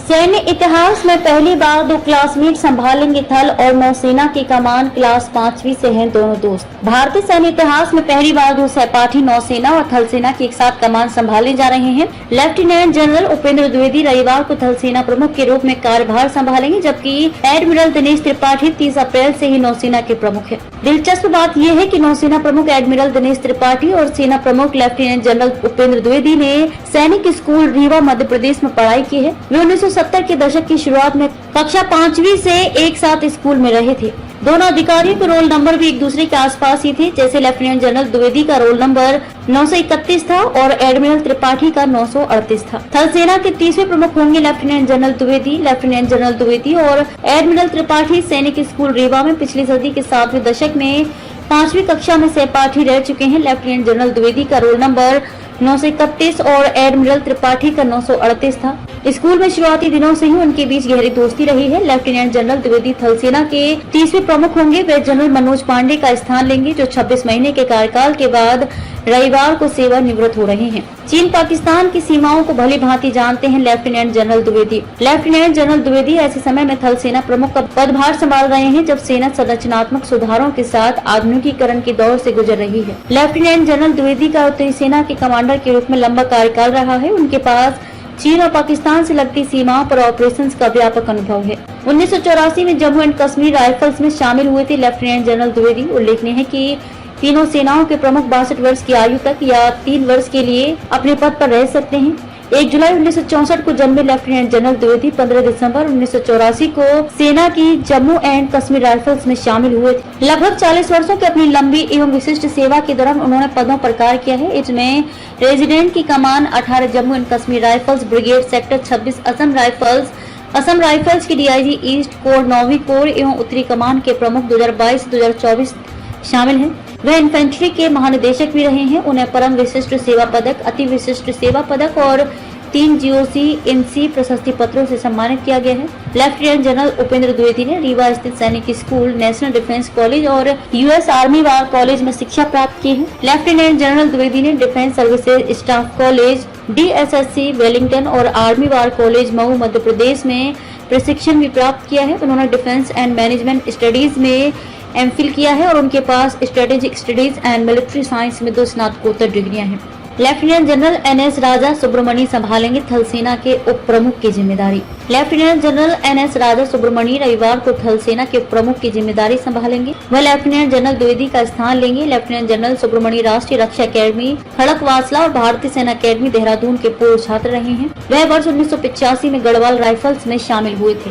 सैन्य इतिहास में पहली बार दो क्लासमेट संभालेंगे थल और नौसेना की कमान। क्लास 5वीं से हैं दोनों दोस्त। भारतीय सैन्य इतिहास में पहली बार दो सहपाठी नौसेना और थल सेना की एक साथ कमान संभाले जा रहे हैं। लेफ्टिनेंट जनरल उपेंद्र द्विवेदी रविवार को थल सेना प्रमुख के रूप में कार्यभार संभालेंगे, जबकि एडमिरल दिनेश त्रिपाठी 30 अप्रैल से ही नौसेना के प्रमुख है। दिलचस्प बात यह है कि नौसेना प्रमुख एडमिरल दिनेश त्रिपाठी और सेना प्रमुख लेफ्टिनेंट जनरल उपेंद्र द्विवेदी ने सैनिक स्कूल रीवा मध्य प्रदेश में पढ़ाई की है। वे 1970 के दशक की शुरुआत में कक्षा 5वीं से एक साथ स्कूल में रहे थे। दोनों अधिकारियों के रोल नंबर भी एक दूसरे के आसपास ही थे। जैसे लेफ्टिनेंट जनरल द्विवेदी का रोल नंबर 931 था और एडमिरल त्रिपाठी का 938 था। थल सेना के 30वें प्रमुख होंगे lieutenant general Dwivedi. Lieutenant general Dwivedi और एडमिरल त्रिपाठी सैनिक स्कूल रीवा में पिछली सदी के 7वें दशक में 5वीं कक्षा में सहपाठी रह चुके हैं। लेफ्टिनेंट जनरल द्विवेदी का रोल नंबर 931 और एडमिरल त्रिपाठी का 938 था। स्कूल में शुरुआती दिनों से ही उनके बीच गहरी दोस्ती रही है। लेफ्टिनेंट जनरल द्विवेदी थल सेना के 30वें प्रमुख होंगे। वे जनरल मनोज पांडे का स्थान लेंगे, जो 26 महीने के कार्यकाल के बाद रविवार को सेवानिवृत्त हो रहे हैं। चीन पाकिस्तान की सीमाओं को भली भांति जानते हैं lieutenant general Dwivedi. Lieutenant general Dwivedi ऐसे समय में थल सेना प्रमुख का पदभार संभाल रहे हैं जब सेना संरचनात्मक सुधारों के साथ आधुनिकीकरण के दौर से गुजर रही है। लेफ्टिनेंट जनरल द्विवेदी का उत्तरी सेना के कमांडर के रूप में लंबा कार्यकाल रहा है। उनके पास चीन और पाकिस्तान से लगती सीमाओं पर ऑपरेशंस का व्यापक अनुभव है। 1984 में जम्मू एंड कश्मीर राइफल्स में शामिल हुए थे लेफ्टिनेंट जनरल द्विवेदी। उल्लेखनीय है कि तीनों सेनाओं के प्रमुख 62 वर्ष की आयु तक या 3 वर्ष के लिए अपने पद पर रह सकते हैं। 1 जुलाई 1964 को जन्मे लेफ्टिनेंट जनरल द्विवेदी 15 दिसंबर 1984 को सेना की जम्मू एंड कश्मीर राइफल्स में शामिल हुए थे। लगभग 40 वर्षों की अपनी लंबी एवं विशिष्ट सेवा के दौरान उन्होंने पदों पर कार्य किया है। इसमें रेजिडेंट की कमान 18 Jammu and Kashmir rifles brigade, sector 26 Assam rifles की DIG ईस्ट कोर 9वीं कोर एवं उत्तरी कमान के प्रमुख 2022-2024 शामिल हैं। वह इन्फेंट्री के महानिदेशक भी रहे हैं। उन्हें परम विशिष्ट सेवा पदक, अति विशिष्ट सेवा पदक और 3 GOC INC प्रशस्ति पत्रों से सम्मानित किया गया है। लेफ्टिनेंट जनरल उपेंद्र द्विवेदी ने रीवा स्थित Sainik school, national defence college और US आर्मी वार कॉलेज में शिक्षा प्राप्त की है। लेफ्टिनेंट जनरल द्विवेदी ने defence services staff college, DSSC Wellington और army war college Mhow Madhya Pradesh में प्रशिक्षण भी प्राप्त किया है। उन्होंने डिफेंस एंड मैनेजमेंट स्टडीज में MPhil किया है और उनके पास strategic studies and military science में 2 स्नातकोत्तर डिग्रियां हैं। Lieutenant general NS Raja Subramani संभालेंगे थल सेना के उप प्रमुख की जिम्मेदारी। Lieutenant general NS Raja Subramani रविवार को थल सेना के उप प्रमुख की जिम्मेदारी संभालेंगे। वह लेफ्टिनेंट जनरल द्विवेदी का स्थान लेंगे। लेफ्टिनेंट जनरल सुब्रमणी राष्ट्रीय रक्षा अकेडमी खड़कवासला और भारतीय सेना अकेडमी देहरादून के पूर्व छात्र रहे हैं। वह वर्ष 1985 में गढ़वाल राइफल्स में शामिल हुए थे।